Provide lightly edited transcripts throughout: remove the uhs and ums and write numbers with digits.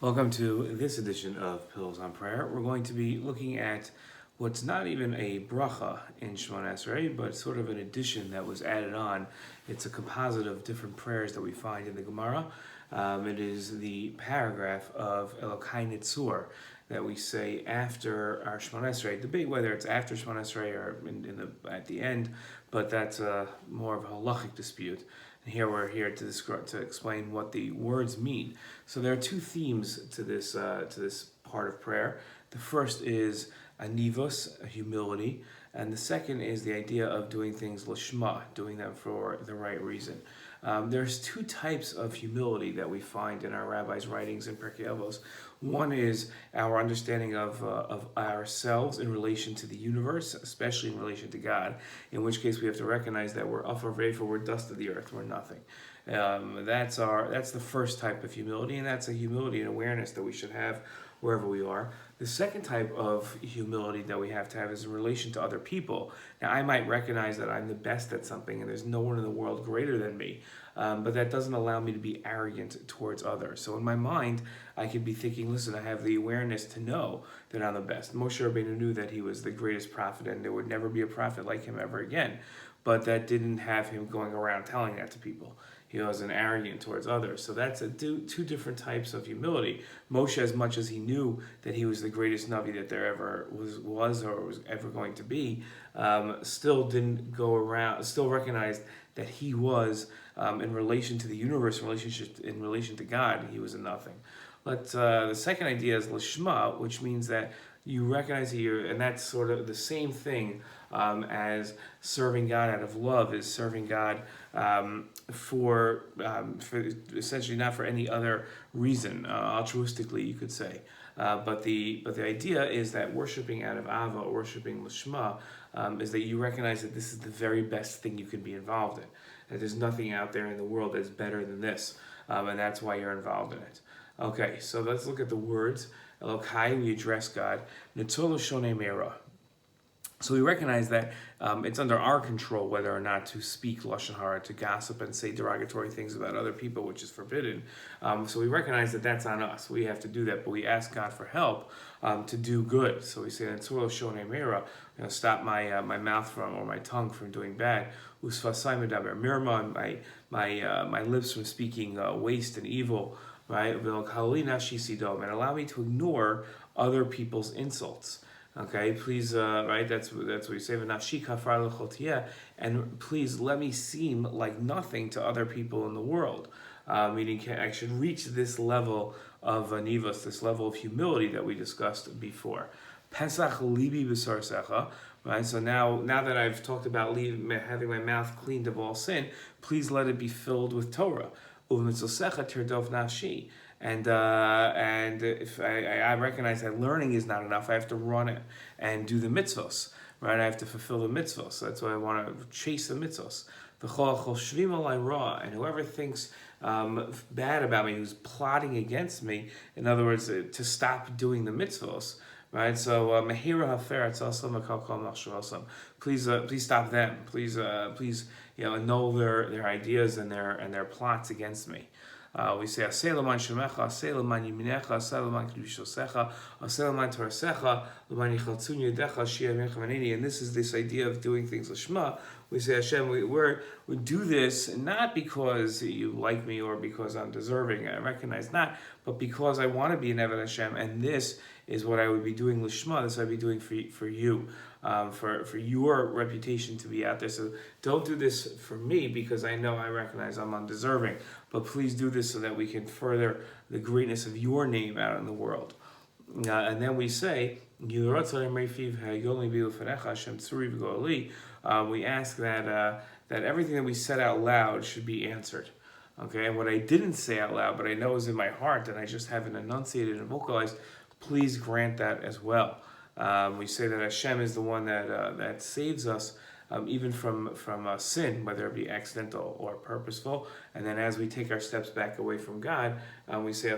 Welcome to this edition of Pills on Prayer. We're going to be looking at what's not even a bracha in shemoneh esrie, but sort of an addition that was added on. It's a composite of different prayers that we find in the Gemara. It is the paragraph of Elokai Nitzur that we say after our shemoneh esrie. Debate whether it's after shemoneh esrie or at the end, but that's more of a halachic dispute. And here we're here to explain what the words mean. So there are two themes to this part of prayer. The first is anivos, humility, and the second is the idea of doing things lishma, doing them for the right reason. There's two types of humility that we find in our rabbis' writings in Pirkei Avos. One is our understanding of ourselves in relation to the universe, especially in relation to God, in which case we have to recognize that we're afar v'efer, we're dust of the earth, we're nothing. That's the first type of humility, and that's a humility and awareness that we should have wherever we are. The second type of humility that we have to have is in relation to other people. Now, I might recognize that I'm the best at something and there's no one in the world greater than me, but that doesn't allow me to be arrogant towards others. So in my mind, I could be thinking, listen, I have the awareness to know that I'm the best. Moshe Rabbeinu knew that he was the greatest prophet and there would never be a prophet like him ever again, but that didn't have him going around telling that to people. He wasn't arrogant towards others. So that's two different types of humility. Moshe, as much as he knew that he was the greatest Navi that there ever was or was ever going to be, still didn't go around, still recognized that he was, in relation to the universe, in relation to God, he was a nothing. But the second idea is lishma, which means that you recognize that and that's sort of the same thing as serving God out of love, is serving God for essentially not for any other reason, altruistically you could say. But the idea is that worshiping out of ava, or worshiping lishma, is that you recognize that this is the very best thing you can be involved in. That there's nothing out there in the world that's better than this, and that's why you're involved in it. Okay, so let's look at the words. Elokai, we address God. Netzol shonei meira. So we recognize that it's under our control whether or not to speak lashon hara, to gossip and say derogatory things about other people, which is forbidden. So we recognize that that's on us. We have to do that, but we ask God for help to do good. So we say, "Netzol shonei meira," stop my mouth from, or my tongue from doing bad. Usfasai medaber mirma, my lips from speaking waste and evil. Right, and allow me to ignore other people's insults. Okay, please, right, that's what we say, and please let me seem like nothing to other people in the world. Meaning I should reach this level of anivos, this level of humility that we discussed before. Pesach libi b'sarsecha. Right, so now that I've talked about having my mouth cleaned of all sin, please let it be filled with Torah. And if I recognize that learning is not enough, I have to run it and do the mitzvos, right? I have to fulfill the mitzvos. So that's why I want to chase the mitzvos. And whoever thinks bad about me, who's plotting against me, in other words, to stop doing the mitzvos, right? So mehira hafer atzalsam akalkal machshavasam. Please stop them. Please annul their ideas and their plots against me. We say aseh l'man shemecha, aseh l'man yiminecha, aseh l'man kedushosecha, aseh l'man torasecha, l'man yichaltzun yedecha, shia mincha maneni. And this is this idea of doing things l'shma. We say, Hashem, we do this not because you like me or because I'm deserving. I recognize not, but because I want to be an Eved Hashem, and this is what I would be doing l'shma. This I would be doing for you, for your reputation to be out there. So don't do this for me because I recognize I'm undeserving. But please do this so that we can further the greatness of your name out in the world. And then we say, we ask that everything that we said out loud should be answered. Okay, and what I didn't say out loud, but I know is in my heart, and I just haven't enunciated and vocalized, please grant that as well. We say that Hashem is the one that saves us even from sin, whether it be accidental or purposeful. And then as we take our steps back away from God, we say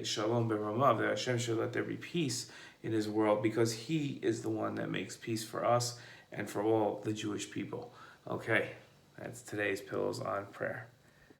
shalom b'ramav, that Hashem should let there be peace in His world, because He is the one that makes peace for us and for all the Jewish people. Okay, that's today's Pills on Prayer.